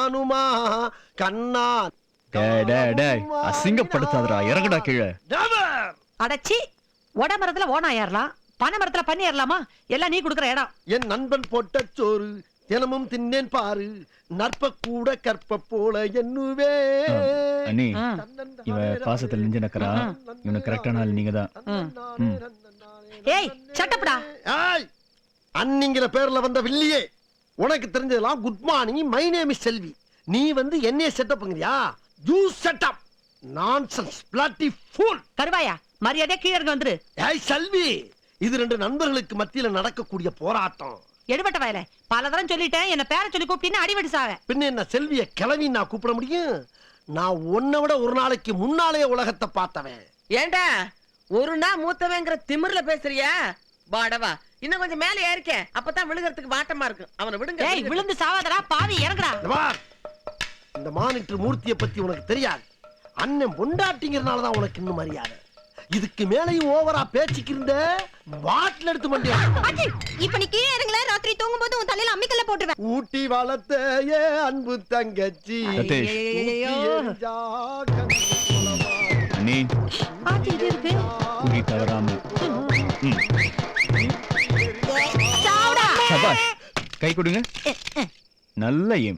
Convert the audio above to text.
நானுமா கண்ணா. அசிங்கப்படுத்தாதடா, இறங்குடா கீழே. அடச்சி, ஒட மரத்துல ஓனா ஏறலாம், பனை மரத்துல பண்ணி ஏறலாமா? எல்லாம் நீ குடுக்குற இடம். என் நண்பன் போட்ட சோறு தினமும் தின்னேன் பாரு, நற்ப கூட கற்ப போல என்னுவே. அண்ணி, இவ பாசத்தில் நெஞ்சு நக்கறா. இவனுக்கு கரெக்டான ஆள் நீங்க தான். ஏய் சட்டப்படா. ஏய், அன்னிங்கிற பேர்ல வந்த வில்லியே, உனக்கு தெரிஞ்சதெல்லாம் good morning, my name is Selvi. நீ வந்து என்னைய செட்டப் பண்ணுறியா? You setup nonsense bloody fool. கருவாயா, மரியாதை கீழ இறங்க வந்துரு. ஏய் செல்வி, இது ரெண்டு நண்பர்களுக்கு மத்தியில நடக்கக்கூடிய போராட்டம். எடுபட்ட வயல பல தரம் சொல்லிட்டேன், என்ன பேர சொல்லி கூப்பிட்டு அடிபடி சாவ. பின்ன என்ன செல்விய கிளவி நான் கூப்பிட முடியும்? நான் உன்னை விட ஒரு நாளைக்கு முன்னாலே உலகத்தை பார்த்தவன். ஏண்டா ஒரு நாள் மூத்தவங்கிற திமிர்ல பேசுறியா? வாடவா, இன்னும் கொஞ்சம் மேல ஏறிக்க, அப்பதான் விழுகிறதுக்கு வாட்டமா இருக்கும். அவனை விடுங்க. ஏய் விழுந்து சாவாதடா பாவி, இறங்குடா. இந்த மானிட்டர் மூர்த்தியை பத்தி உனக்கு தெரியாது. அண்ணன் பொண்டாட்டிங்கிறதுனாலதான் உனக்கு இன்னும் மரியாதை. இதுக்கு மேலையும் ஓவரா பேச்சுக்கு இருந்த பாட்டில் எடுத்து மண்டியா. இப்ப நீ கீழே இறங்கல, ராத்திரி தூங்கும் போது உன் தலையில அம்மிக்கல்ல போட்டுருவேன். ஊட்டி வளர்த்த ஏ அன்பு தங்கச்சி. அண்ணி, குறி தவறாம. சபாஷ், கை கொடுங்க. நல்ல எய்ம்.